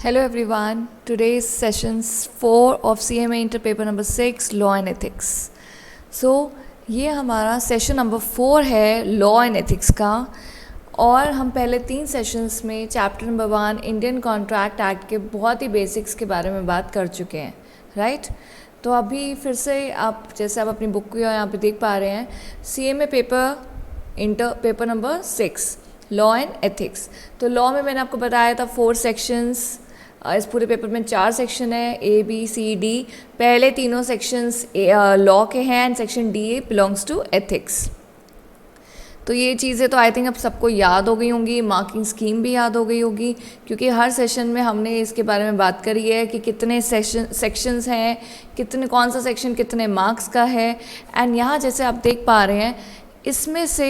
Hello everyone. Today is sessions 4 of CMA Inter paper number 6 Law and Ethics. So ये हमारा session number 4 है law and ethics का, और हम पहले 3 सेशंस में chapter number 1 Indian contract act के बहुत ही बेसिक्स के बारे में बात कर चुके हैं, राइट। तो अभी फिर से आप जैसे आप अपनी बुक को यहाँ पे देख पा रहे हैं, CMA paper inter paper number 6 law and ethics. तो लॉ में मैंने आपको बताया था 4 सेक्शंस, इस पूरे पेपर में 4 सेक्शन है, ABCD। पहले तीनों सेक्शंस लॉ के हैं and section D belongs to ethics. तो ये चीज़ें तो आई थिंक अब सबको याद हो गई होंगी, मार्किंग स्कीम भी याद हो गई होगी, क्योंकि हर सेशन में हमने इसके बारे में बात करी है कि कितने सेक्शंस हैं, कितने कौन सा सेक्शन कितने मार्क्स का है। एंड यहाँ जैसे आप देख पा रहे हैं, इसमें से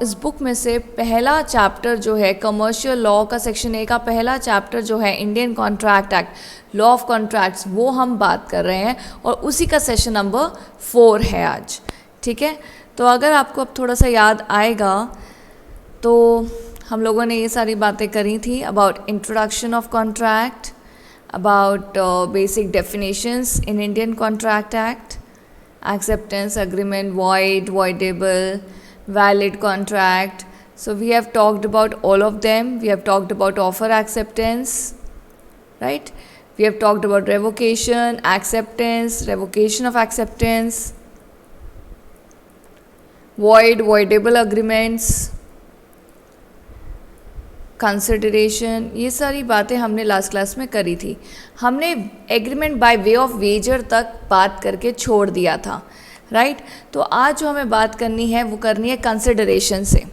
इस बुक में से पहला चैप्टर जो है कमर्शियल लॉ का सेक्शन A का पहला चैप्टर जो है Indian contract act law of contracts, वो हम बात कर रहे हैं और उसी का सेशन नंबर 4 है आज, ठीक है। तो अगर आपको अब थोड़ा सा याद आएगा तो हम लोगों ने ये सारी बातें करी थी about introduction of contract, about basic definitions in Indian contract act, acceptance agreement, void, voidable, valid contract. So we have talked about all of them. We have talked about offer acceptance, right? We have talked about revocation, acceptance, revocation of acceptance, void, voidable agreements, consideration. ये सारी बातें हमने last class में करी थी। हमने agreement by way of wager तक बात करके छोड़ दिया था, राइट। तो आज जो हमें बात करनी है वो करनी है कंसिडरेशन से।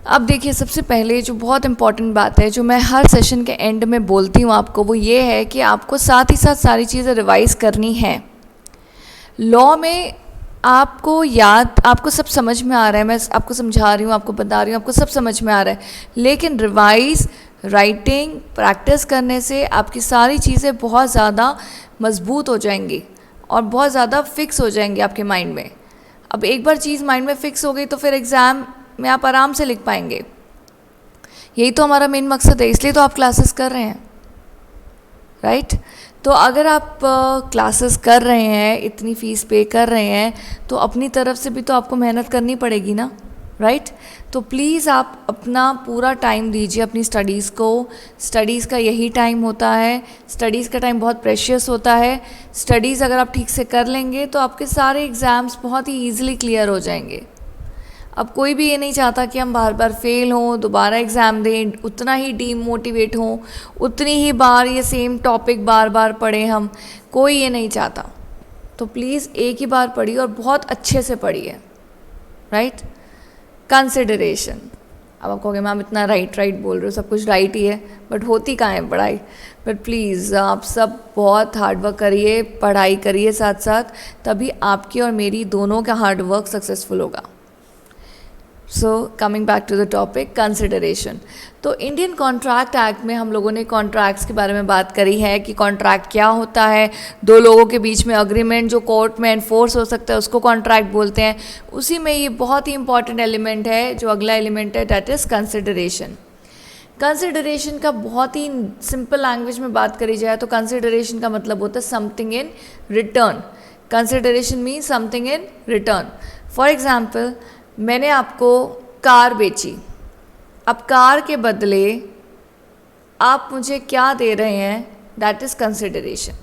अब देखिए, सबसे पहले जो बहुत इंपॉर्टेंट बात है जो मैं हर सेशन के एंड में बोलती हूँ आपको, वो ये है कि आपको साथ ही साथ सारी चीज़ें रिवाइज़ करनी है। लॉ में आपको सब समझ में आ रहा है, मैं आपको समझा रही हूँ, आपको बता रही हूँ, आपको सब समझ में आ रहा है, लेकिन रिवाइज राइटिंग प्रैक्टिस करने से आपकी सारी चीज़ें बहुत ज़्यादा मजबूत हो जाएंगी और बहुत ज़्यादा फिक्स हो जाएंगी आपके माइंड में। अब एक बार चीज़ माइंड में फिक्स हो गई तो फिर एग्ज़ाम में आप आराम से लिख पाएंगे। यही तो हमारा मेन मकसद है, इसलिए तो आप क्लासेस कर रहे हैं, राइट। तो अगर आप क्लासेस कर रहे हैं, इतनी फ़ीस पे कर रहे हैं, तो अपनी तरफ से भी तो आपको मेहनत करनी पड़ेगी ना, राइट। तो प्लीज़ आप अपना पूरा टाइम दीजिए अपनी स्टडीज़ को। स्टडीज़ का यही टाइम होता है, स्टडीज़ का टाइम बहुत प्रेशियस होता है। स्टडीज़ अगर आप ठीक से कर लेंगे तो आपके सारे एग्ज़ाम्स बहुत ही ईजिली क्लियर हो जाएंगे। अब कोई भी ये नहीं चाहता कि हम बार बार फेल हों, दोबारा एग्ज़ाम दें, उतना ही डीमोटिवेट हों, उतनी ही बार ये सेम टॉपिक बार बार पढ़ें हम, कोई ये नहीं चाहता। तो प्लीज़ एक ही बार पढ़िए और बहुत अच्छे से पढ़िए, राइट। कंसिडरेशन। अब आप कहोगे मैम इतना राइट बोल रहे हो, सब कुछ राइट ही है, बट होती कहाँ है पढ़ाई। बट प्लीज़ आप सब बहुत हार्डवर्क करिए, पढ़ाई करिए साथ साथ, तभी आपकी और मेरी दोनों का हार्डवर्क सक्सेसफुल होगा। So coming back to the topic consideration. तो इंडियन कॉन्ट्रैक्ट एक्ट में हम लोगों ने कॉन्ट्रैक्ट्स के बारे में बात करी है कि कॉन्ट्रैक्ट क्या होता है। दो लोगों के बीच में अग्रीमेंट जो कोर्ट में एनफोर्स हो सकता है उसको कॉन्ट्रैक्ट बोलते हैं। उसी में ये बहुत ही इंपॉर्टेंट एलिमेंट है, जो अगला एलिमेंट है, डैट इज़ कंसिडरेशन। कंसिडरेशन का बहुत ही सिंपल लैंग्वेज में बात करी जाए तो कंसिडरेशन का मतलब होता है something in return. Consideration means something in return. For example, मैंने आपको कार बेची, अब कार के बदले आप मुझे क्या दे रहे हैं, दैट इज़ कंसिडरेशन।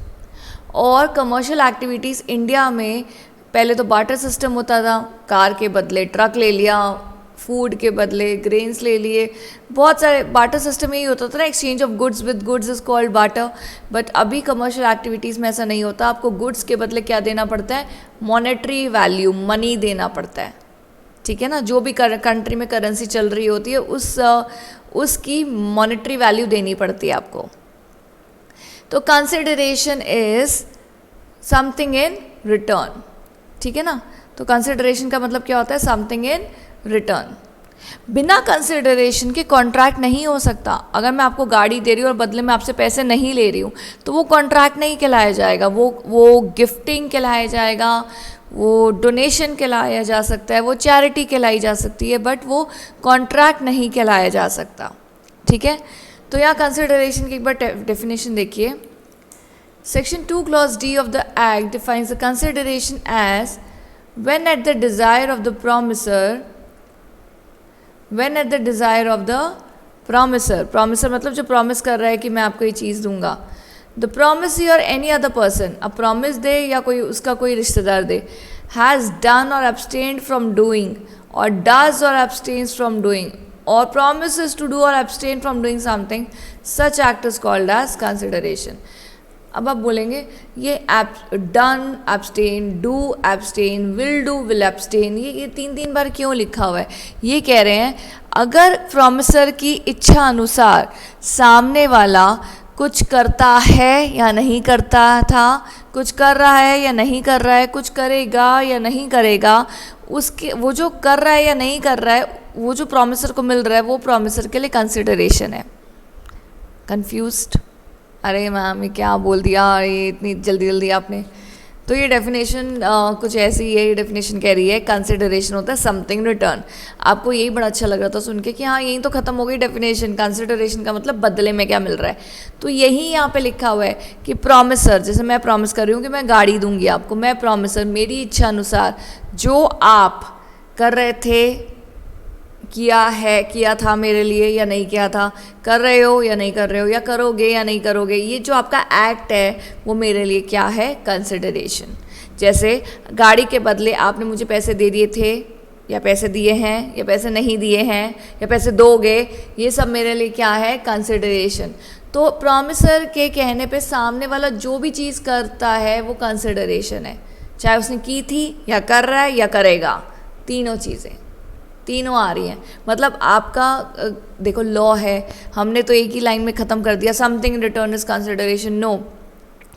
और कमर्शियल एक्टिविटीज़ इंडिया में पहले तो बार्टर सिस्टम होता था, कार के बदले ट्रक ले लिया, फूड के बदले ग्रेन्स ले लिए, बहुत सारे बार्टर सिस्टम यही होता था ना, exchange of goods with goods is called barter. But अभी कमर्शियल एक्टिविटीज़ में ऐसा नहीं होता, आपको गुड्स के बदले क्या देना पड़ता है, मॉनेटरी वैल्यू, मनी देना पड़ता है, ठीक है ना। जो भी कंट्री में करेंसी चल रही होती है उसकी मॉनेटरी वैल्यू देनी पड़ती है आपको। तो consideration is something in return, ठीक है ना। तो कंसिडरेशन का मतलब क्या होता है, समथिंग इन रिटर्न। बिना कंसिडरेशन के कॉन्ट्रैक्ट नहीं हो सकता। अगर मैं आपको गाड़ी दे रही हूँ और बदले में आपसे पैसे नहीं ले रही हूँ तो वो कॉन्ट्रैक्ट नहीं कहलाया जाएगा, वो गिफ्टिंग कहलाया जाएगा, वो डोनेशन कहलाया जा सकता है, वो चैरिटी कहलाई जा सकती है, बट वो कॉन्ट्रैक्ट नहीं कहलाया जा सकता, ठीक है। तो यहाँ कंसिडरेशन की एक बार डेफिनेशन देखिए. Section 2 clause D of the act defines the consideration as when at the desire of the promisor promiser मतलब जो प्रॉमिस कर रहा है कि मैं आपको ये चीज़ दूंगा. द promisee और एनी अदर पर्सन, अब प्रॉमिस दे या कोई उसका कोई रिश्तेदार दे, हैज़ डन और abstained फ्रॉम डूइंग और does और abstains from doing or promises to do or abstain from doing something, such act is called as consideration. अब आप बोलेंगे ये done, abstain, do, abstain, will do, will abstain, ये तीन बार क्यों लिखा हुआ है? ये कह रहे हैं अगर प्रॉमिसर की इच्छा अनुसार सामने वाला कुछ करता है या नहीं करता था, कुछ कर रहा है या नहीं कर रहा है, कुछ करेगा या नहीं करेगा, उसके वो जो कर रहा है या नहीं कर रहा है वो जो प्रॉमिसर को मिल रहा है वो प्रॉमिसर के लिए कंसिडरेशन है. कंफ्यूज्ड? अरे मैम ये क्या बोल दिया, ये इतनी जल्दी आपने. तो ये डेफिनेशन कुछ ऐसी है. ये डेफिनेशन कह रही है कंसिडरेशन होता है समथिंग रिटर्न. आपको यही बड़ा अच्छा लग रहा था सुन के कि हाँ यही तो ख़त्म हो गई डेफिनेशन. कंसिडरेशन का मतलब बदले में क्या मिल रहा है. तो यही यहाँ पे लिखा हुआ है कि प्रॉमिसर, जैसे मैं प्रॉमिस कर रही हूँ कि मैं गाड़ी दूंगी आपको, मैं प्रॉमिसर मेरी इच्छा अनुसार जो आप कर रहे थे, किया था मेरे लिए या नहीं किया था, कर रहे हो या नहीं कर रहे हो, या करोगे या नहीं करोगे, ये जो आपका एक्ट है वो मेरे लिए क्या है? कंसिडरेशन. जैसे गाड़ी के बदले आपने मुझे पैसे दे दिए थे, या पैसे दिए हैं, या पैसे नहीं दिए हैं, या पैसे दोगे, ये सब मेरे लिए क्या है? कंसिडरेशन. तो प्रॉमिसर के कहने पे सामने वाला जो भी चीज़ करता है वो कंसिडरेशन है, चाहे उसने की थी या कर रहा है या करेगा. तीनों चीज़ें, तीनों आ रही हैं. मतलब आपका देखो लॉ है, हमने तो एक ही लाइन में ख़त्म कर दिया something in return is consideration. No,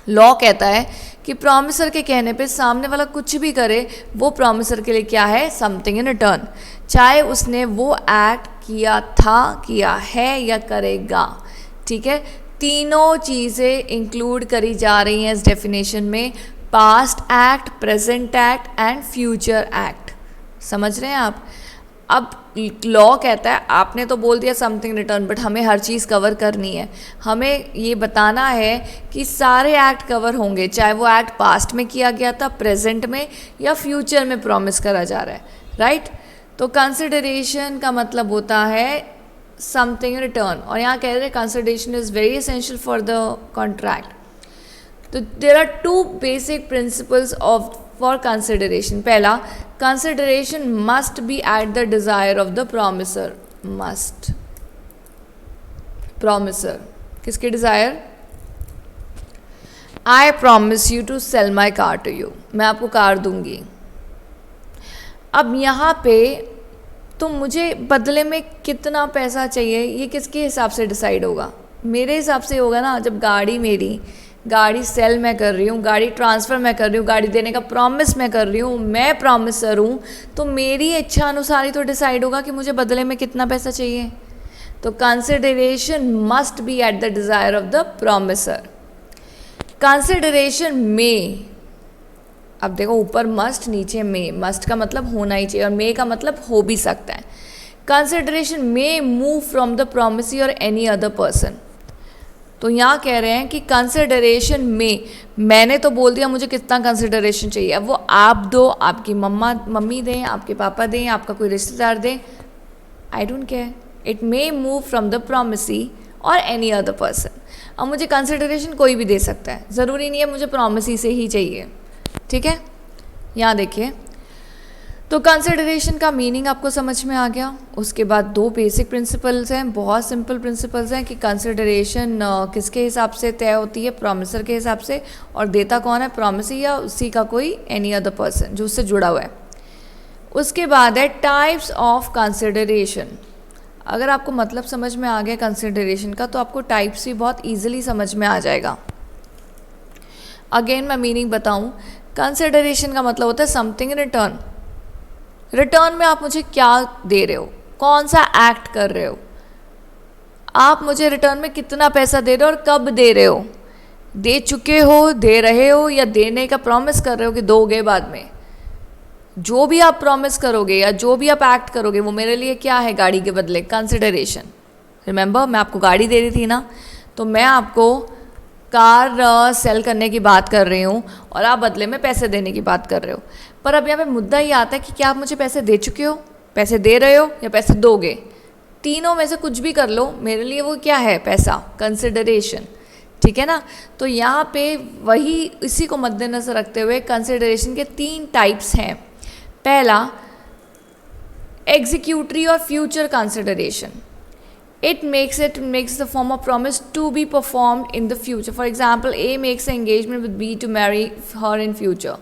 law कहता है कि प्रॉमिसर के कहने पे सामने वाला कुछ भी करे वो प्रॉमिसर के लिए क्या है? समथिंग इन रिटर्न, चाहे उसने वो एक्ट किया था, किया है या करेगा. ठीक है, तीनों चीज़ें इंक्लूड करी जा रही हैं इस डेफिनेशन में. Past act, present act and future act. समझ रहे हैं आप? अब लॉ कहता है आपने तो बोल दिया समथिंग रिटर्न, बट हमें हर चीज़ कवर करनी है. हमें ये बताना है कि सारे एक्ट कवर होंगे, चाहे वो एक्ट पास्ट में किया गया था, प्रेजेंट में या फ्यूचर में प्रॉमिस करा जा रहा है. राइट? तो कंसिडरेशन का मतलब होता है समथिंग रिटर्न. और यहाँ कह रहे हैं consideration is very essential for the contract. तो there are two basic principles of for consideration. पहला, consideration must be at the desire of the promisor. Must, promisor किसके desire? I promise you to sell my car to you, मैं आपको car दूंगी. अब यहाँ पे तो मुझे बदले में कितना पैसा चाहिए ये किसके हिसाब से डिसाइड होगा? मेरे हिसाब से होगा ना. जब गाड़ी सेल मैं कर रही हूँ, गाड़ी ट्रांसफ़र मैं कर रही हूँ, गाड़ी देने का प्रॉमिस मैं कर रही हूँ, मैं प्रॉमिसर हूँ, तो मेरी इच्छा अनुसार ही तो डिसाइड होगा कि मुझे बदले में कितना पैसा चाहिए. तो consideration must be at the desire of the promiser. Consideration में, अब देखो ऊपर मस्ट नीचे में, मस्ट का मतलब होना ही चाहिए और मे का मतलब हो भी सकता है. Consideration may move from the promisee or any other person. तो यहाँ कह रहे हैं कि कंसिडरेशन में, मैंने तो बोल दिया मुझे कितना कंसिडरेशन चाहिए, अब वो आप दो, आपकी मम्मी दें, आपके पापा दें, आपका कोई रिश्तेदार दें, I don't care. It may move from the promisee or any other person. अब मुझे कंसिडरेशन कोई भी दे सकता है, ज़रूरी नहीं है मुझे प्रॉमिसी से ही चाहिए. ठीक है, यहाँ देखिए. तो कंसिडरेशन का मीनिंग आपको समझ में आ गया. उसके बाद दो बेसिक प्रिंसिपल्स हैं, बहुत सिंपल प्रिंसिपल्स हैं कि कंसिडरेशन किसके हिसाब से तय होती है? प्रॉमिसर के हिसाब से. और देता कौन है? प्रॉमिसी या उसी का कोई एनी अदर पर्सन जो उससे जुड़ा हुआ है. उसके बाद है टाइप्स ऑफ कंसिडरेशन. अगर आपको मतलब समझ में आ गया कंसिडरेशन का तो आपको टाइप्स भी बहुत ईजिली समझ में आ जाएगा. अगेन मैं मीनिंग बताऊँ. कंसिडरेशन का मतलब होता है समथिंग रिटर्न. रिटर्न में आप मुझे क्या दे रहे हो, कौन सा एक्ट कर रहे हो, आप मुझे रिटर्न में कितना पैसा दे रहे हो और कब दे रहे हो, दे चुके हो, दे रहे हो, या देने का प्रॉमिस कर रहे हो कि दोगे बाद में. जो भी आप प्रॉमिस करोगे या जो भी आप एक्ट करोगे वो मेरे लिए क्या है? गाड़ी के बदले कंसिडरेशन. रिमेंबर मैं आपको गाड़ी दे रही थी ना, तो मैं आपको कार सेल करने की बात कर रही हूँ और आप बदले में पैसे देने की बात कर रहे हो। पर अब यहाँ पे मुद्दा ये आता है कि क्या आप मुझे पैसे दे चुके हो, पैसे दे रहे हो या पैसे दोगे। तीनों में से कुछ भी कर लो, मेरे लिए वो क्या है, पैसा, कंसिडरेशन। ठीक है ना। तो यहाँ पे वही इसी को मद्देनजर रखते हुए कंसिडरेशन के 3 टाइप्स हैं। पहला, एग्जीक्यूटरी और future consideration. It makes the form of promise to be performed in the future. For example, A makes an engagement with B to marry her in future.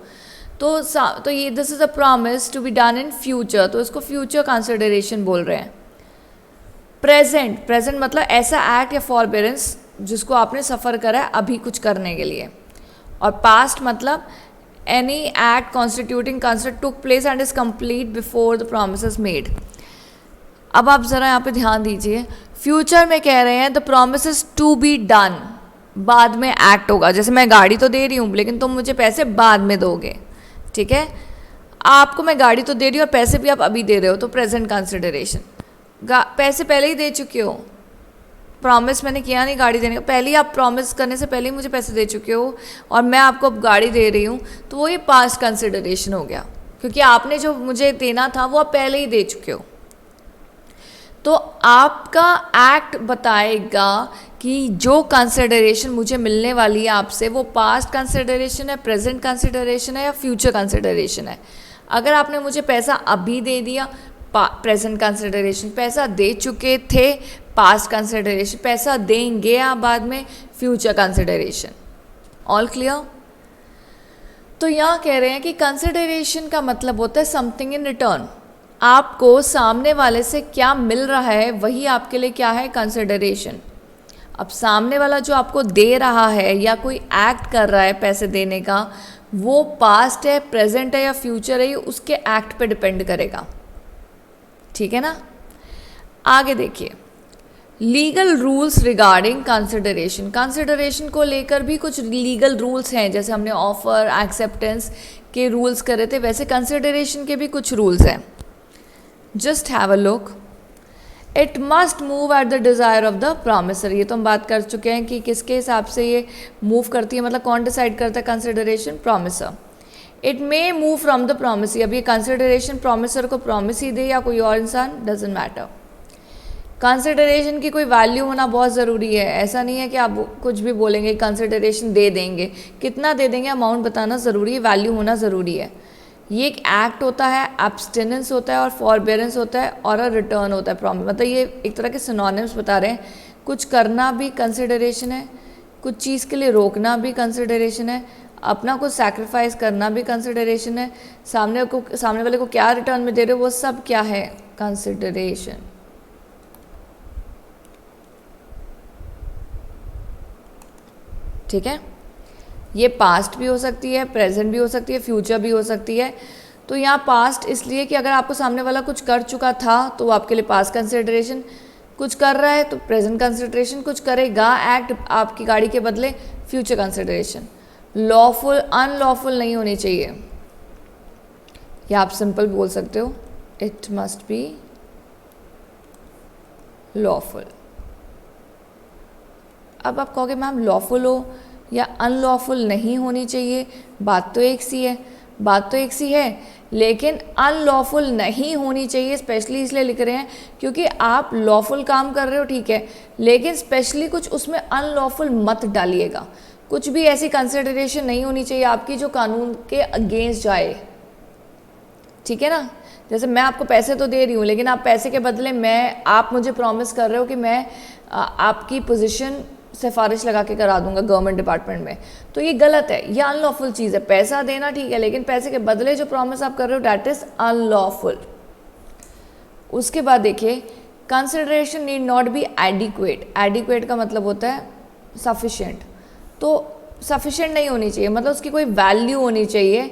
तो ये this is a promise to be done in future, तो इसको future consideration बोल रहे हैं। Present मतलब ऐसा act या फॉरबेरेंस जिसको आपने सफ़र करा है अभी कुछ करने के लिए। और पास्ट मतलब any act constituting concept took place and is complete before the promise is made. अब आप ज़रा यहाँ पे ध्यान दीजिए, फ्यूचर में कह रहे हैं the promise is to be done, बाद में एक्ट होगा। जैसे मैं गाड़ी तो दे रही हूँ लेकिन तुम मुझे पैसे बाद में दोगे। ठीक है, आपको मैं गाड़ी तो दे रही हूँ और पैसे भी आप अभी दे रहे हो, तो प्रेजेंट कंसिडरेशन। पैसे पहले ही दे चुके हो, प्रॉमिस मैंने किया नहीं गाड़ी देने का, पहले ही आप प्रॉमिस करने से पहले ही मुझे पैसे दे चुके हो और मैं आपको अब गाड़ी दे रही हूँ, तो वो ये पास्ट कंसिडरेशन हो गया, क्योंकि आपने जो मुझे देना था वो आप पहले ही दे चुके हो। तो आपका एक्ट बताएगा कि जो कंसिडरेशन मुझे मिलने वाली है आपसे वो पास्ट कंसिडरेशन है, प्रेजेंट कंसिडरेशन है या फ्यूचर कंसिडरेशन है। अगर आपने मुझे पैसा अभी दे दिया, प्रेजेंट कंसिडरेशन, पैसा दे चुके थे, पास्ट कंसिडरेशन, पैसा देंगे आप बाद में, फ्यूचर कंसिडरेशन। All clear. तो यहाँ कह रहे हैं कि कंसिडरेशन का मतलब होता है समथिंग इन रिटर्न। आपको सामने वाले से क्या मिल रहा है वही आपके लिए क्या है, कंसिडरेशन। अब सामने वाला जो आपको दे रहा है या कोई एक्ट कर रहा है पैसे देने का, वो पास्ट है, प्रेजेंट है या फ्यूचर है, ये उसके एक्ट पे डिपेंड करेगा। ठीक है ना। आगे देखिए, legal rules regarding consideration. Consideration को लेकर भी कुछ लीगल रूल्स हैं, जैसे हमने ऑफर एक्सेप्टेंस के रूल्स करे थे, वैसे कंसिडरेशन के भी कुछ रूल्स हैं। Just have a look. It must move at the desire of the promiser. ये तो हम बात कर चुके हैं कि किसके हिसाब से ये मूव करती है, मतलब कौन डिसाइड करता है consideration, promisor. It may move from the promisee. अब ये कंसिडरेशन प्रॉमिसर को प्रॉमिस ही दे या कोई और इंसान, डजेंट मैटर। कंसिडरेशन की कोई वैल्यू होना बहुत ज़रूरी है। ऐसा नहीं है कि आप कुछ भी बोलेंगे कंसिडरेशन दे देंगे, कितना दे देंगे अमाउंट बताना ज़रूरी है, वैल्यू होना ज़रूरी है। ये एक एक्ट होता है, एब्सटेनेंस होता है और फॉरबेरेंस होता है और रिटर्न होता है प्रॉमिस। मतलब ये एक तरह के सिनोनिम्स बता रहे हैं। कुछ करना भी कंसिडरेशन है, कुछ चीज़ के लिए रोकना भी कंसिडरेशन है, अपना कुछ सैक्रिफाइस करना भी कंसिडरेशन है, सामने वाले को क्या रिटर्न में दे रहे हो वो सब क्या है, कंसिडरेशन। ठीक है, ये पास्ट भी हो सकती है, प्रेजेंट भी हो सकती है, फ्यूचर भी हो सकती है। तो यहाँ पास्ट इसलिए कि अगर आपको सामने वाला कुछ कर चुका था तो वो आपके लिए पास्ट कंसिडरेशन, कुछ कर रहा है तो प्रेजेंट कंसिडरेशन, कुछ करेगा एक्ट आपकी गाड़ी के बदले, फ्यूचर कंसिडरेशन। लॉफुल अनलॉफुल नहीं होनी चाहिए, या आप सिंपल बोल सकते हो इट मस्ट बी लॉफुल। अब आप कहोगे मैम लॉफुल हो या अनलॉफुल नहीं होनी चाहिए, बात तो एक सी है, बात तो एक सी है, लेकिन अनलॉफुल नहीं होनी चाहिए स्पेशली इसलिए लिख रहे हैं क्योंकि आप लॉफुल काम कर रहे हो, ठीक है, लेकिन स्पेशली कुछ उसमें अनलॉफुल मत डालिएगा। कुछ भी ऐसी कंसिडरेशन नहीं होनी चाहिए आपकी जो कानून के अगेंस्ट जाए। ठीक है ना। जैसे मैं आपको पैसे तो दे रही हूँ लेकिन आप पैसे के बदले आप मुझे प्रॉमिस कर रहे हो कि मैं आपकी पोजीशन सिफारिश लगा के करा दूंगा गवर्नमेंट डिपार्टमेंट में, तो ये गलत है, ये अनलॉफुल चीज़ है। पैसा देना ठीक है, लेकिन पैसे के बदले जो प्रॉमिस आप कर रहे हो डैट इज़ अनलॉफुल। उसके बाद देखिए, consideration need not be adequate. Adequate का मतलब होता है सफिशिएंट, तो सफिशिएंट नहीं होनी चाहिए, मतलब उसकी कोई वैल्यू होनी चाहिए।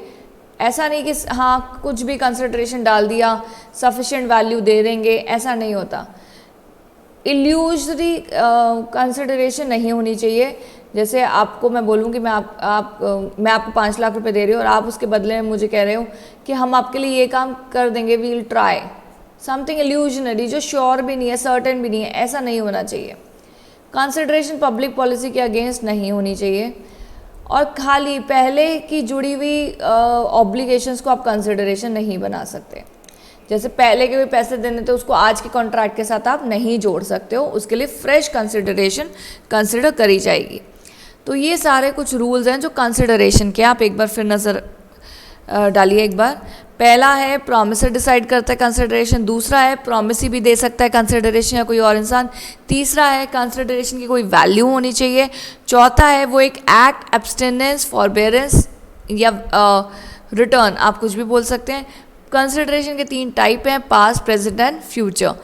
ऐसा नहीं कि हाँ कुछ भी कंसिडरेशन डाल दिया सफिशिएंट वैल्यू दे देंगे, ऐसा नहीं होता। इल्यूजरी कंसिडरेशन नहीं होनी चाहिए। जैसे आपको मैं बोलूँ कि मैं आपको 5 लाख रुपए दे रही हूँ और आप उसके बदले में मुझे कह रहे हो कि हम आपके लिए ये काम कर देंगे, वील ट्राई, समथिंग इल्यूजनरी जो श्योर भी नहीं है, सर्टेन भी नहीं है, ऐसा नहीं होना चाहिए। कंसिडरेशन पब्लिक पॉलिसी के अगेंस्ट नहीं होनी चाहिए, और खाली पहले की जुड़ी हुई ऑब्लिगेशंस को आप कंसिडरेशन नहीं बना सकते। जैसे पहले के भी पैसे देने थे उसको आज के कॉन्ट्रैक्ट के साथ आप नहीं जोड़ सकते हो, उसके लिए फ्रेश कंसिडरेशन कंसिडर करी जाएगी। तो ये सारे कुछ रूल्स हैं जो कंसिडरेशन के, आप एक बार फिर नज़र डालिए एक बार। पहला है प्रॉमिसर डिसाइड करता है कंसिडरेशन, दूसरा है प्रॉमिसी भी दे सकता है कंसिडरेशन या कोई और इंसान, तीसरा है कंसिडरेशन की कोई वैल्यू होनी चाहिए, चौथा है वो एक एक्ट, एब्सटेनेंस, फॉरबेरेंस या रिटर्न, आप कुछ भी बोल सकते हैं। कंसिडरेशन के 3 टाइप हैं, past, present and future.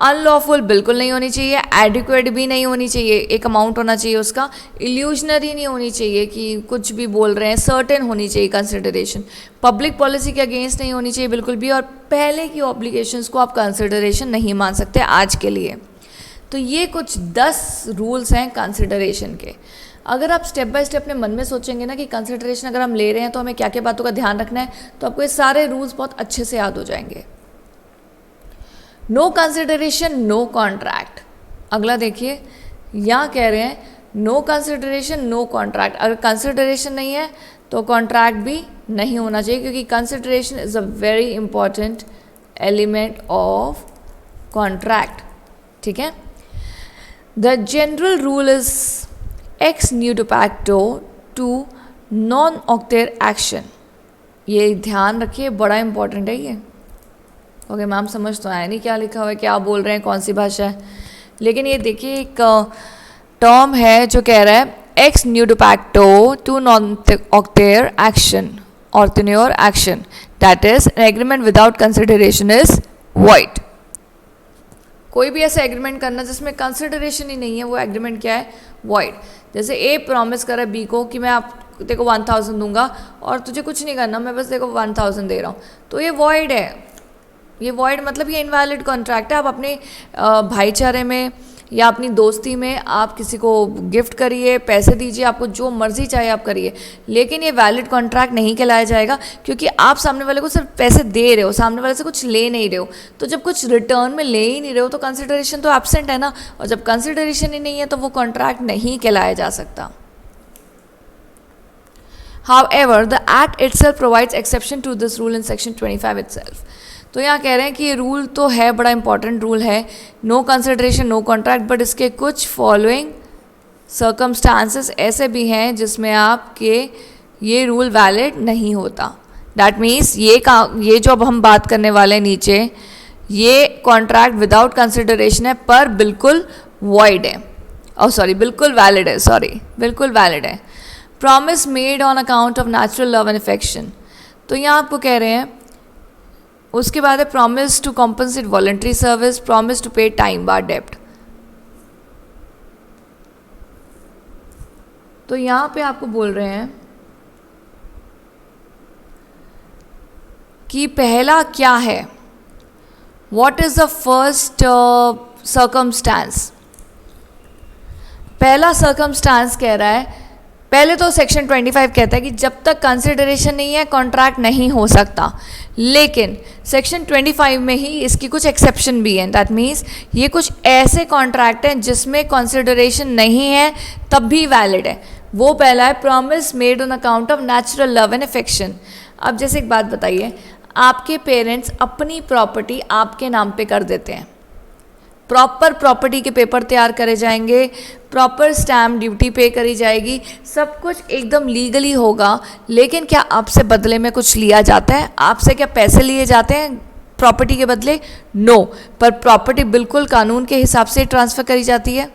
Unlawful बिल्कुल नहीं होनी चाहिए, एडिक्वेट भी नहीं होनी चाहिए, एक अमाउंट होना चाहिए उसका, इल्यूजनरी नहीं होनी चाहिए कि कुछ भी बोल रहे हैं, सर्टेन होनी चाहिए कंसिडरेशन, पब्लिक पॉलिसी के अगेंस्ट नहीं होनी चाहिए बिल्कुल भी, और पहले की ऑब्लिगेशंस को आप कंसिडरेशन नहीं मान सकते आज के लिए। तो ये कुछ 10 रूल्स हैं कंसिडरेशन के। अगर आप स्टेप बाय स्टेप अपने मन में सोचेंगे ना कि कंसिडरेशन अगर हम ले रहे हैं तो हमें क्या क्या बातों का ध्यान रखना है, तो आपको ये सारे रूल्स बहुत अच्छे से याद हो जाएंगे। No consideration no contract. अगला देखिए, यहाँ कह रहे हैं नो कंसिडरेशन नो कॉन्ट्रैक्ट। अगर कंसिडरेशन नहीं है तो कॉन्ट्रैक्ट भी नहीं होना चाहिए, क्योंकि consideration is a very important element of contract. ठीक है। द जनरल रूल इज एक्स न्यूटो पैक्टो टू नॉन ऑक्टेर एक्शन। ये ध्यान रखिए, बड़ा इंपॉर्टेंट है ये। ओके मैम, समझ तो आया नहीं क्या लिखा हुआ है, क्या बोल रहे हैं, कौन सी भाषा है, लेकिन ये देखिए एक टर्म है जो कह रहा है एक्स न्यूटो पैक्टो टू नॉन ऑक्टेर एक्शन और tenure action, that is an agreement without consideration is void. कोई भी ऐसा एग्रीमेंट करना जिसमें कंसिडरेशन ही नहीं है, वो एग्रीमेंट क्या है, वॉइड। जैसे ए प्रॉमिस करा बी को कि मैं आप देखो 1000 दूंगा और तुझे कुछ नहीं करना, मैं बस देखो 1000 दे रहा हूँ, तो ये वॉइड है। ये वॉइड मतलब ये इनवैलिड कॉन्ट्रैक्ट है। आप अपने भाईचारे में या अपनी दोस्ती में आप किसी को गिफ्ट करिए, पैसे दीजिए, आपको जो मर्जी चाहे आप करिए, लेकिन ये वैलिड कॉन्ट्रैक्ट नहीं कहलाया जाएगा, क्योंकि आप सामने वाले को सिर्फ पैसे दे रहे हो, सामने वाले से कुछ ले नहीं रहे हो। तो जब कुछ रिटर्न में ले ही नहीं रहे हो तो कंसिडरेशन तो एब्सेंट है ना, और जब कंसिडरेशन ही नहीं है तो वो कॉन्ट्रैक्ट नहीं कहलाया जा सकता। However, the Act itself provides exception to this rule in Section 25 itself. तो यहाँ कह रहे हैं कि ये रूल तो है, बड़ा इंपॉर्टेंट रूल है, no consideration no contract, but इसके कुछ फॉलोइंग सर्कमस्टांसेस ऐसे भी हैं जिसमें आपके ये रूल वैलिड नहीं होता। दैट मीन्स ये जो अब हम बात करने वाले हैं नीचे, ये कॉन्ट्रैक्ट विदाउट कंसिडरेशन है पर बिल्कुल वॉइड है, बिल्कुल वैलिड है, बिल्कुल वैलिड है। Promise made on account of natural love and affection, तो यहाँ आपको कह रहे हैं, उसके बाद है promise to compensate voluntary service, promise to pay time bar डेब्ट। तो यहाँ पे आपको बोल रहे हैं कि पहला क्या है, what is the first circumstance. पहला सर्कमस्टांस कह रहा है, पहले तो सेक्शन 25 कहता है कि जब तक कंसिडरेशन नहीं है कॉन्ट्रैक्ट नहीं हो सकता, लेकिन सेक्शन 25 में ही इसकी कुछ एक्सेप्शन भी हैं। दैट मीन्स ये कुछ ऐसे कॉन्ट्रैक्ट हैं जिसमें कंसिडरेशन नहीं है तब भी वैलिड है। वो पहला है promise made on account of natural love and affection. अब जैसे एक बात बताइए, आपके पेरेंट्स अपनी प्रॉपर्टी आपके नाम पे कर देते हैं, प्रॉपर प्रॉपर्टी के पेपर तैयार करे जाएंगे, प्रॉपर स्टैम्प ड्यूटी पे करी जाएगी, सब कुछ एकदम लीगली होगा, लेकिन क्या आपसे बदले में कुछ लिया जाता है? आपसे क्या पैसे लिए जाते हैं प्रॉपर्टी के बदले? नो, पर प्रॉपर्टी बिल्कुल कानून के हिसाब से ट्रांसफ़र करी जाती है,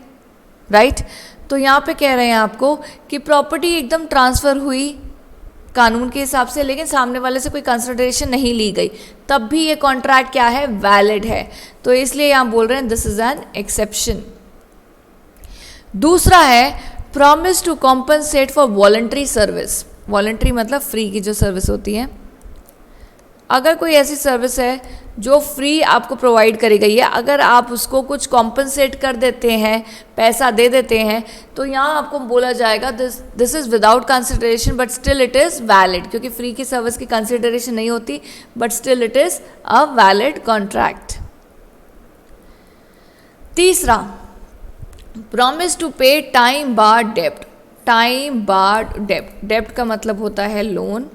राइट। तो यहाँ पे कह रहे हैं आपको कि प्रॉपर्टी एकदम ट्रांसफ़र हुई कानून के हिसाब से, लेकिन सामने वाले से कोई कंसिडरेशन नहीं ली गई, तब भी ये कॉन्ट्रैक्ट क्या है, वैलिड है। तो इसलिए यहाँ बोल रहे हैं दिस इज एन एक्सेप्शन। दूसरा है promise to compensate for voluntary service. Voluntary मतलब फ्री की जो सर्विस होती है। अगर कोई ऐसी सर्विस है जो फ्री आपको प्रोवाइड करी गई है, अगर आप उसको कुछ कॉम्पनसेट कर देते हैं, पैसा दे देते हैं, तो यहाँ आपको बोला जाएगा this is without consideration but still it is valid, क्योंकि फ्री की सर्विस की कंसिडरेशन नहीं होती but still it is a valid contract. तीसरा, promise to pay time barred डेब्ट। टाइम बार्ड डेब्ट, डेब्ट का मतलब होता है लोन,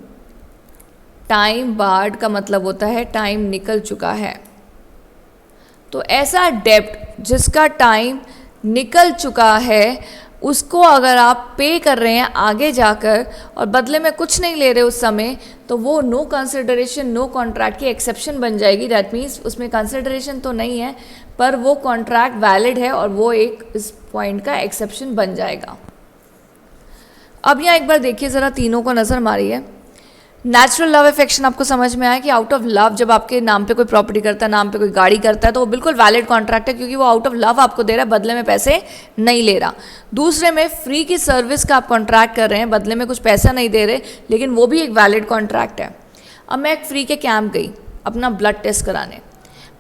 टाइम बार्ड का मतलब होता है टाइम निकल चुका है। तो ऐसा डेब्ट जिसका टाइम निकल चुका है उसको अगर आप पे कर रहे हैं आगे जाकर और बदले में कुछ नहीं ले रहे उस समय, तो वो नो कंसिडरेशन नो कॉन्ट्रैक्ट की एक्सेप्शन बन जाएगी। दैट मीन्स उसमें कंसिडरेशन तो नहीं है पर वो कॉन्ट्रैक्ट वैलिड है और वो एक इस पॉइंट का एक्सेप्शन बन जाएगा। अब यहाँ एक बार देखिए ज़रा, तीनों को नज़र मारिए। नेचुरल लव अफेक्शन आपको समझ में आया कि आउट ऑफ लव जब आपके नाम पे कोई प्रॉपर्टी करता है, नाम पे कोई गाड़ी करता है, तो वो बिल्कुल वैलिड कॉन्ट्रैक्ट है क्योंकि वो आउट ऑफ लव आपको दे रहा है, बदले में पैसे नहीं ले रहा। दूसरे में फ्री की सर्विस का आप कॉन्ट्रैक्ट कर रहे हैं, बदले में कुछ पैसा नहीं दे रहे, लेकिन वो भी एक वैलिड कॉन्ट्रैक्ट है। अब मैं एक फ्री के कैंप गई अपना ब्लड टेस्ट कराने।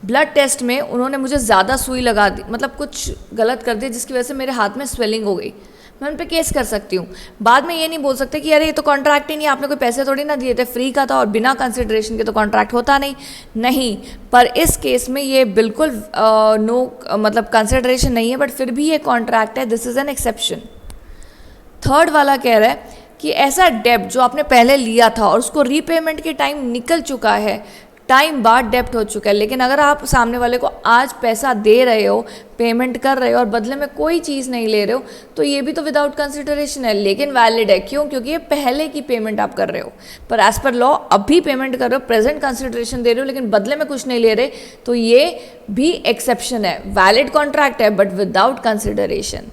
ब्लड टेस्ट में उन्होंने मुझे ज़्यादा सुई लगा दी, मतलब कुछ गलत कर दिया जिसकी वजह से मेरे हाथ में स्वेलिंग हो गई। मैं उन पर केस कर सकती हूँ। बाद में ये नहीं बोल सकते कि अरे ये तो कॉन्ट्रैक्ट ही नहीं, आपने कोई पैसे थोड़ी ना दिए थे, फ्री का था और बिना कंसिडरेशन के तो कॉन्ट्रैक्ट होता नहीं। पर इस केस में ये बिल्कुल मतलब कंसिडरेशन नहीं है, बट फिर भी ये कॉन्ट्रैक्ट है। This is an exception. Third वाला कह रहा है कि ऐसा डेब्ट जो आपने पहले लिया था और उसको रीपेमेंट के टाइम निकल चुका है, टाइम बाद डेब्ट हो चुका है, लेकिन अगर आप सामने वाले को आज पैसा दे रहे हो, पेमेंट कर रहे हो और बदले में कोई चीज़ नहीं ले रहे हो, तो ये भी तो विदाउट कंसिडरेशन है, लेकिन वैलिड है। क्यों? क्योंकि ये पहले की पेमेंट आप कर रहे हो, पर एज पर लॉ अभी पेमेंट कर रहे हो, प्रेजेंट कंसिडरेशन दे रहे हो, लेकिन बदले में कुछ नहीं ले रहे, तो ये भी एक्सेप्शन है। वैलिड कॉन्ट्रैक्ट है बट विदाउट कंसिडरेशन।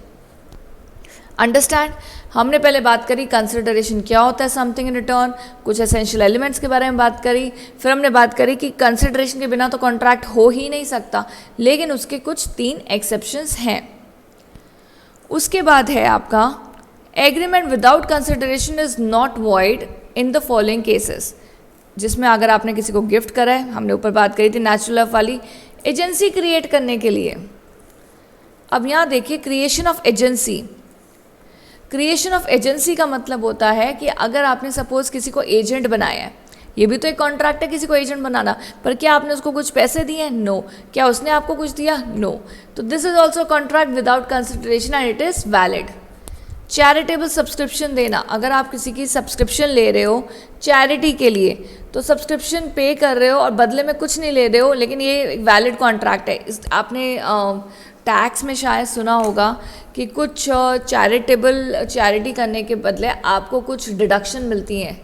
अंडरस्टैंड? हमने पहले बात करी कंसिडरेशन क्या होता है, समथिंग इन रिटर्न, कुछ एसेंशियल एलिमेंट्स के बारे में बात करी, फिर हमने बात करी कि कंसिडरेशन के बिना तो कॉन्ट्रैक्ट हो ही नहीं सकता, लेकिन उसके कुछ 3 एक्सेप्शंस हैं। उसके बाद है आपका agreement without consideration is not void in the following cases, जिसमें अगर आपने किसी को गिफ्ट करा है, हमने ऊपर बात करी थी नेचुरल लव वाली, एजेंसी क्रिएट करने के लिए। अब यहाँ देखिए creation of agency. Creation of agency का मतलब होता है कि अगर आपने सपोज किसी को एजेंट बनाया है, ये भी तो एक कॉन्ट्रैक्ट है किसी को एजेंट बनाना, पर क्या आपने उसको कुछ पैसे दिए हैं? नो। क्या उसने आपको कुछ दिया? नो। तो this is also contract without consideration and it is valid. Charitable subscription देना, अगर आप किसी की सब्सक्रिप्शन ले रहे हो चैरिटी के लिए, तो सब्सक्रिप्शन पे कर रहे हो और बदले में कुछ नहीं ले रहे हो, लेकिन ये एक वैलिड कॉन्ट्रैक्ट है। आपने टैक्स में शायद सुना होगा कि कुछ चैरिटी करने के बदले आपको कुछ डिडक्शन मिलती हैं,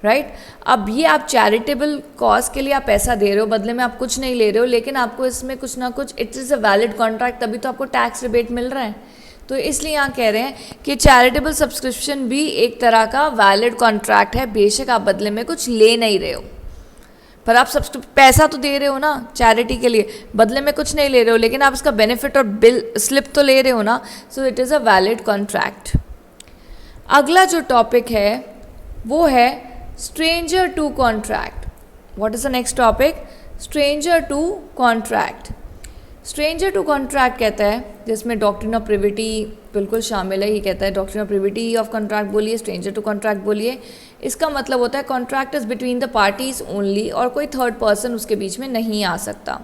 राइट? अब ये आप चैरिटेबल कॉज के लिए आप पैसा दे रहे हो, बदले में आप कुछ नहीं ले रहे हो, लेकिन आपको इसमें कुछ ना कुछ, it is a valid contract, तभी तो आपको टैक्स रिबेट मिल रहा है। तो इसलिए यहाँ कह रहे हैं कि चैरिटेबल सब्सक्रिप्शन भी एक तरह का वैलिड कॉन्ट्रैक्ट है, बेशक आप बदले में कुछ ले नहीं रहे हो, पर आप सब पैसा तो दे रहे हो ना चैरिटी के लिए, बदले में कुछ नहीं ले रहे हो, लेकिन आप इसका बेनिफिट और बिल स्लिप तो ले रहे हो ना, so it is a valid contract. अगला जो टॉपिक है वो है stranger to contract. What is the next topic? Stranger to contract. Stranger to contract कहता है जिसमें डॉक्ट्रिन ऑफ प्रिविटी बिल्कुल शामिल है। ये कहता है doctrine of privity of contract बोलिए, स्ट्रेंजर टू कॉन्ट्रैक्ट बोलिए। इसका मतलब होता है contract is between the parties only, और कोई थर्ड पर्सन उसके बीच में नहीं आ सकता।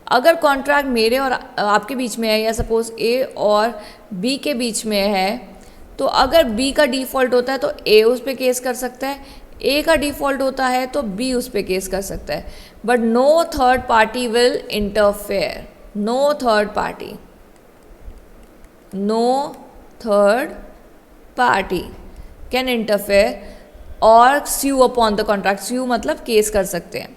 अगर कॉन्ट्रैक्ट मेरे और आपके बीच में है, या सपोज ए और बी के बीच में है, तो अगर बी का डिफ़ॉल्ट होता है तो ए उस पर केस कर सकता है, ए का डिफ़ॉल्ट होता है तो बी उस पर केस कर सकता है, but no third party will interfere. No third party, no third party can interfere और sue upon the contract. sue मतलब केस कर सकते हैं।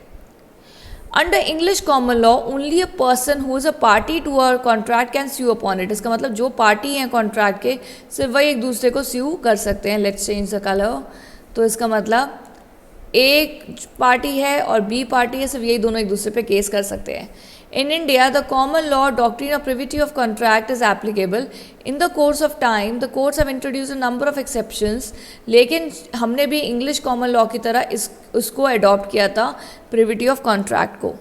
Under English common law only a person who is a party to a contract can sue upon it. इसका मतलब जो party हैं contract के, सिर्फ वही एक दूसरे को sue कर सकते हैं। Let's change the colour. तो इसका मतलब एक पार्टी है और बी पार्टी है, सिर्फ यही दोनों एक दूसरे पे केस कर सकते हैं। In India, the common law doctrine of privity of contract is applicable. In the course of time, the courts have introduced a number of exceptions. लेकिन हमने भी इंग्लिश कॉमन लॉ की तरह उसको अडॉप्ट किया था, प्रिविटी ऑफ कॉन्ट्रैक्ट को।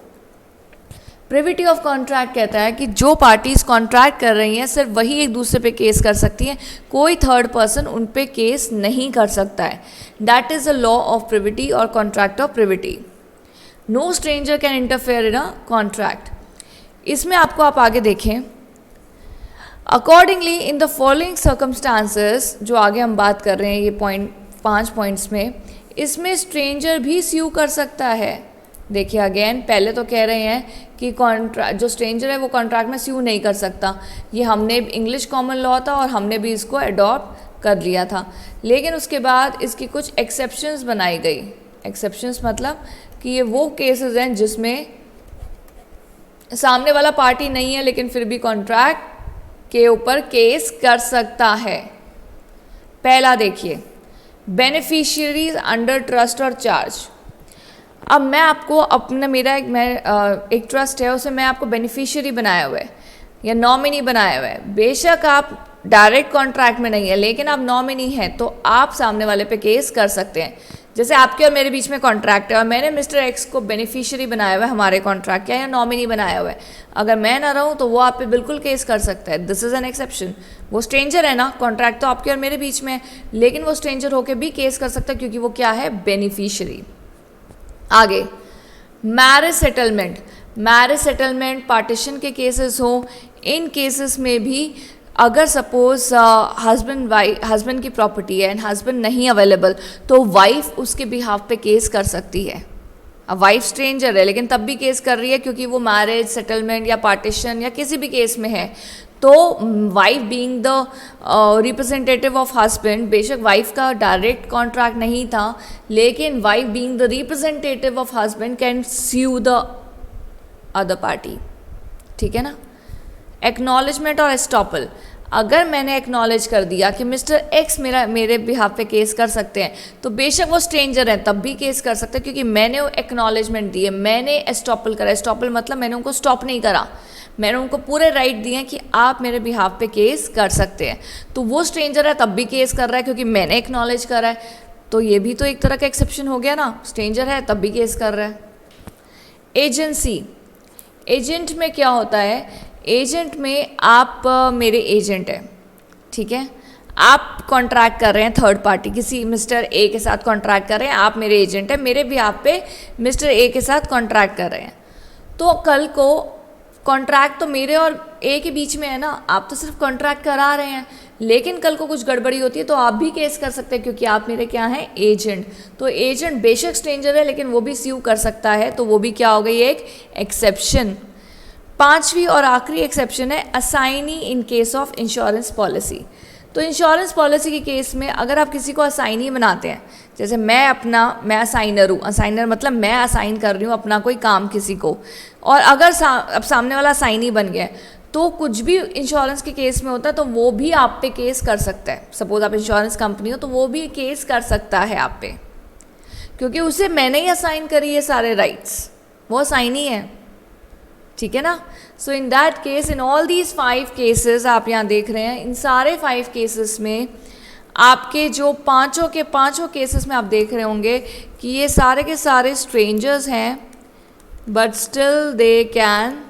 Privity of contract कहता है कि जो पार्टीज कॉन्ट्रैक्ट कर रही हैं सिर्फ वही एक दूसरे पे केस कर सकती हैं, कोई थर्ड पर्सन उन पे केस नहीं कर सकता है। That is the law of privity और contract of privity. No stranger can interfere in a contract. इसमें आपको आप आगे देखें, accordingly in the following circumstances, जो आगे हम बात कर रहे हैं ये पॉइंट 5 पॉइंट्स में, इसमें स्ट्रेंजर भी स्यू कर सकता है। देखिए अगेन, पहले तो कह रहे हैं कि कॉन्ट्रैक्ट जो स्ट्रेंजर है वो कॉन्ट्रैक्ट में स्यू नहीं कर सकता, ये हमने इंग्लिश कॉमन लॉ था और हमने भी इसको अडॉप्ट कर लिया था। लेकिन उसके बाद इसकी कुछ एक्सेप्शंस बनाई गई। एक्सेप्शंस मतलब कि ये वो केसेस हैं जिसमें सामने वाला पार्टी नहीं है लेकिन फिर भी कॉन्ट्रैक्ट के ऊपर केस कर सकता है। पहला देखिए, बेनिफिशियरीज अंडर ट्रस्ट और चार्ज। अब मैं आपको अपना मेरा एक ट्रस्ट है, उसे मैं आपको बेनिफिशियरी बनाया हुआ है या नॉमिनी बनाया हुआ है। बेशक आप डायरेक्ट कॉन्ट्रैक्ट में नहीं है लेकिन आप नॉमिनी हैं, तो आप सामने वाले पे केस कर सकते हैं। जैसे आपके और मेरे बीच में कॉन्ट्रैक्ट है और मैंने मिस्टर एक्स को बेनिफिशियरी बनाया हुआ है हमारे कॉन्ट्रैक्ट का, या नॉमिनी बनाया हुआ है, अगर मैं ना रहूँ तो वो आप पे बिल्कुल केस कर सकता है। This is an exception. वो स्ट्रेंजर है ना, कॉन्ट्रैक्ट तो आपके और मेरे बीच में है, लेकिन वो स्ट्रेंजर होकर भी केस कर सकता है क्योंकि वो क्या है, बेनिफिशियरी। आगे, marriage settlement. Marriage settlement partition के केसेस हो, इन केसेस में भी अगर सपोज हस्बैंड की प्रॉपर्टी है एंड हस्बैंड नहीं अवेलेबल, तो वाइफ उसके बिहाफ पे केस कर सकती है। अब वाइफ स्ट्रेंजर है लेकिन तब भी केस कर रही है क्योंकि वो मैरिज सेटलमेंट या पार्टीशन या किसी भी केस में है। तो wife being the representative of husband, बेशक वाइफ का डायरेक्ट कॉन्ट्रैक्ट नहीं था लेकिन wife being the representative of husband can sue the other party. ठीक है ना। एक्नॉलेजमेंट और एस्टॉपल। अगर मैंने एक्नॉलेज कर दिया कि मिस्टर एक्स मेरे बिहाफ पे केस कर सकते हैं, तो बेशक वो स्ट्रेंजर हैं तब भी केस कर सकते हैं क्योंकि मैंने एक्नॉलेजमेंट दी है, मैंने एस्टॉपल करा। एस्टॉपल मतलब मैंने उनको स्टॉप नहीं करा, मैंने उनको पूरे राइट दिए हैं कि आप मेरे बिहाफ पे केस कर सकते हैं। तो वो स्ट्रेंजर है तब भी केस कर रहा है क्योंकि मैंने एक्नॉलेज करा है। तो ये भी तो एक तरह का एक्सेप्शन हो गया ना, स्ट्रेंजर है तब भी केस कर रहा है। एजेंसी। एजेंट में क्या होता है, एजेंट में आप मेरे एजेंट हैं, ठीक है, आप कॉन्ट्रैक्ट कर रहे हैं थर्ड पार्टी, किसी मिस्टर ए के साथ कॉन्ट्रैक्ट कर रहे हैं, आप मेरे एजेंट हैं, मेरे भी आप पे मिस्टर ए के साथ कॉन्ट्रैक्ट कर रहे हैं। तो कल को कॉन्ट्रैक्ट तो मेरे और ए के बीच में है ना, आप तो सिर्फ कॉन्ट्रैक्ट करा रहे हैं, लेकिन कल को कुछ गड़बड़ी होती है तो आप भी केस कर सकते हैं क्योंकि आप मेरे क्या हैं, एजेंट। तो एजेंट बेशक स्ट्रेंजर है लेकिन वो भी स्यू कर सकता है, तो वो भी क्या हो गई, एक एक्सेप्शन। पांचवी और आखिरी एक्सेप्शन है assignee in case of insurance policy. तो इंश्योरेंस पॉलिसी के केस में अगर आप किसी को असाइनी बनाते हैं, जैसे मैं असाइनर हूँ, असाइनर मतलब मैं असाइन कर रही हूँ अपना कोई काम किसी को, और अगर अब सामने वाला असाइनी बन गया तो कुछ भी इंश्योरेंस के केस में होता है तो वो भी आप पे केस कर सकता है। सपोज आप इंश्योरेंस कंपनी हो तो वो भी केस कर सकता है आप पे, क्योंकि उसे मैंने ही असाइन करी ये सारे राइट्स, वो असाइनी है। ठीक है ना। So in that case, in all these 5 cases आप यहाँ देख रहे हैं, इन सारे 5 केसेस में आपके जो पांचों के पांचों केसेस में आप देख रहे होंगे कि ये सारे के सारे स्ट्रेंजर्स हैं बट स्टिल दे कैन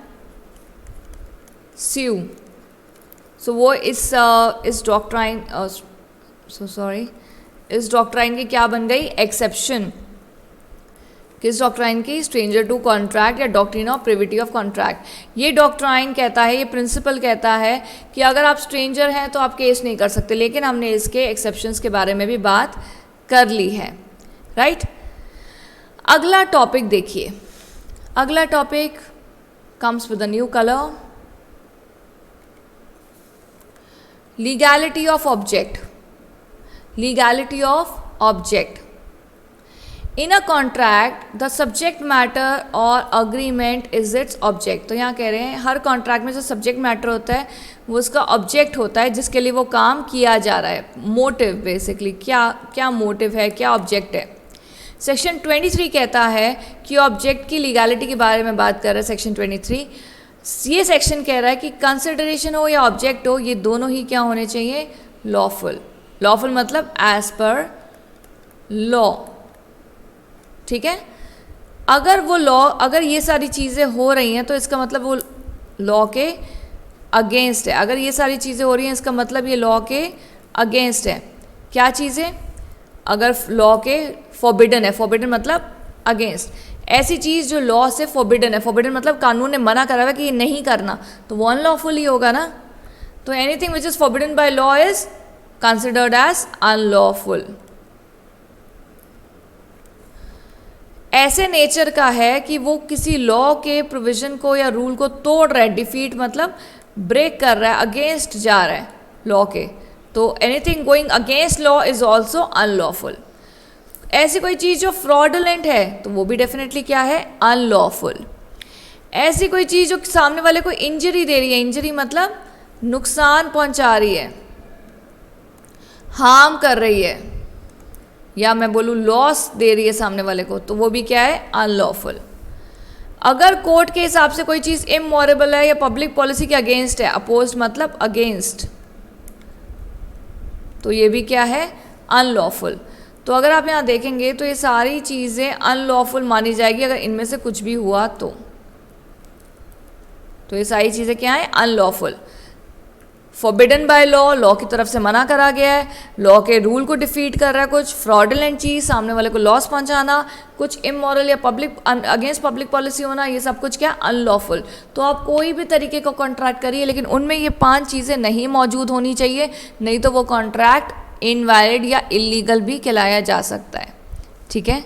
स्यू। सो वो इस डॉक्ट्राइन इस डॉक्ट्राइन की क्या बन गई, एक्सेप्शन। किस डॉक्ट्राइन की, स्ट्रेंजर टू कॉन्ट्रैक्ट या doctrine of privity of contract. ये डॉक्ट्राइन कहता है, ये प्रिंसिपल कहता है कि अगर आप स्ट्रेंजर हैं तो आप केस नहीं कर सकते, लेकिन हमने इसके एक्सेप्शंस के बारे में भी बात कर ली है, राइट। अगला टॉपिक देखिए, अगला topic comes with a new colour, legality of object. Legality of object. In a contract the subject matter और अग्रीमेंट इज इट्स ऑब्जेक्ट। तो यहाँ कह रहे हैं हर कॉन्ट्रैक्ट में जो सब्जेक्ट मैटर होता है वो उसका ऑब्जेक्ट होता है जिसके लिए वो काम किया जा रहा है, मोटिव बेसिकली, क्या मोटिव है, क्या ऑब्जेक्ट है। सेक्शन 23 कहता है कि ऑब्जेक्ट की लीगैलिटी के बारे में बात कर रहा है सेक्शन 23। ये सेक्शन कह रहा है कि कंसिडरेशन हो या ऑब्जेक्ट हो, ये दोनों ही क्या होने चाहिए, लॉफुल। लॉफुल मतलब एज पर लॉ, ठीक है। अगर वो लॉ, अगर ये सारी चीज़ें हो रही हैं तो इसका मतलब वो लॉ के अगेंस्ट है। अगर ये सारी चीज़ें हो रही हैं इसका मतलब ये लॉ के अगेंस्ट है। क्या चीज़ें, अगर लॉ के फॉरबिडन है, फॉरबिडन मतलब अगेंस्ट, ऐसी चीज़ जो लॉ से फॉरबिडन है, फॉरबिडन मतलब कानून ने मना करा हुआ कि ये नहीं करना, तो वो अनलॉफुल ही होगा ना। तो anything which is forbidden by law is considered as unlawful. ऐसे नेचर का है कि वो किसी लॉ के प्रोविजन को या रूल को तोड़ रहा है, डिफीट मतलब ब्रेक कर रहा है, अगेंस्ट जा रहा है लॉ के, तो anything going against law is also unlawful. ऐसी कोई चीज़ जो फ्रॉडुलेंट है तो वो भी डेफिनेटली क्या है, अनलॉफुल। ऐसी कोई चीज़ जो सामने वाले को इंजरी दे रही है, इंजरी मतलब नुकसान पहुंचा रही है, हार्म कर रही है, या मैं बोलूँ लॉस दे रही है सामने वाले को, तो वो भी क्या है, अनलॉफुल। अगर कोर्ट के हिसाब से कोई चीज़ इमोरेबल है या पब्लिक पॉलिसी के अगेंस्ट है, अपोज मतलब अगेंस्ट, तो ये भी क्या है, अनलॉफुल। तो अगर आप यहाँ देखेंगे तो ये सारी चीज़ें अनलॉफुल मानी जाएगी अगर इनमें से कुछ भी हुआ तो ये सारी चीज़ें क्या है, unlawful. Forbidden by law, law की तरफ से मना करा गया है, लॉ के रूल को डिफीट कर रहा है, कुछ फ्रॉडुलेंट चीज़, सामने वाले को लॉस पहुंचाना, कुछ इमोरल या पब्लिक अगेंस्ट पब्लिक पॉलिसी होना, ये सब कुछ क्या, अनलॉफुल। तो आप कोई भी तरीके का कॉन्ट्रैक्ट करिए लेकिन उनमें ये 5 चीज़ें नहीं मौजूद होनी चाहिए, नहीं तो वो कॉन्ट्रैक्ट इनवैलिड या इलीगल भी कहलाया जा सकता है। ठीक है,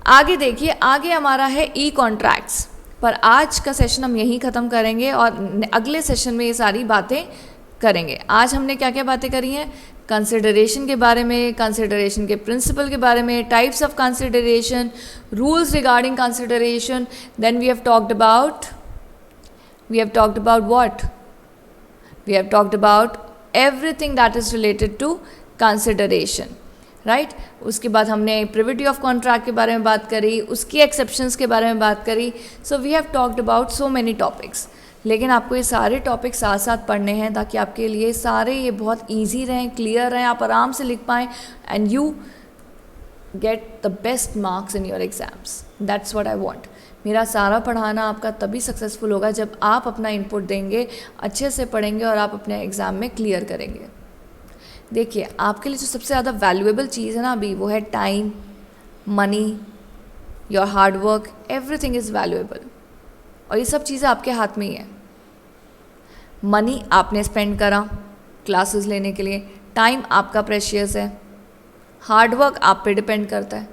आगे देखिए, आगे हमारा है ई कॉन्ट्रैक्ट्स। पर आज का सेशन हम यहीं ख़त्म करेंगे और अगले सेशन में ये सारी बातें करेंगे। आज हमने क्या क्या बातें करी हैं, कंसिडरेशन के बारे में, कंसिडरेशन के प्रिंसिपल के बारे में, types of consideration, rules regarding consideration, then we have talked about what, we have talked about everything that is related to consideration, right. उसके बाद हमने प्रिविटी ऑफ कॉन्ट्रैक्ट के बारे में बात करी, उसकी एक्सेप्शंस के बारे में बात करी। So we have talked about so many topics, लेकिन आपको ये सारे टॉपिक्स साथ साथ पढ़ने हैं ताकि आपके लिए सारे ये बहुत ईजी रहें, क्लियर रहें, आप आराम से लिख पाएँ and you get the best marks in your exams. That's what I want. मेरा सारा पढ़ाना आपका तभी सक्सेसफुल होगा जब आप अपना इनपुट देंगे, अच्छे से पढ़ेंगे और आप अपने एग्ज़ाम में क्लियर करेंगे। देखिए, आपके लिए जो सबसे ज़्यादा वैल्यूएबल चीज़ है ना अभी, वो है time, money, your hard work, everything is valuable, और ये सब चीज़ें आपके हाथ में ही है। मनी आपने स्पेंड करा क्लासेस लेने के लिए, टाइम आपका प्रेशियस है, हार्ड वर्क आप पे डिपेंड करता है।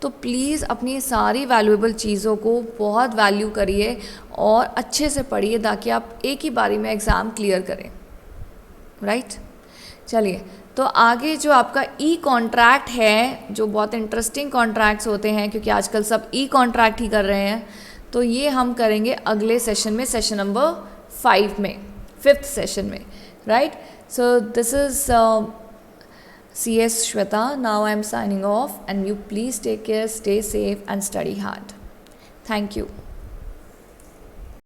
तो प्लीज़ अपनी सारी वैल्यूएबल चीज़ों को बहुत वैल्यू करिए और अच्छे से पढ़िए ताकि आप एक ही बारी में एग्ज़ाम क्लियर करें, राइट। चलिए, तो आगे जो आपका ई कॉन्ट्रैक्ट है, जो बहुत इंटरेस्टिंग कॉन्ट्रैक्ट्स होते हैं क्योंकि आजकल सब ई कॉन्ट्रैक्ट ही कर रहे हैं, तो ये हम करेंगे अगले सेशन में, सेशन नंबर 5 में, 5th सेशन में, right. So this is CS Shweta. Now I am signing off and you please take care, stay safe and study hard. Thank you.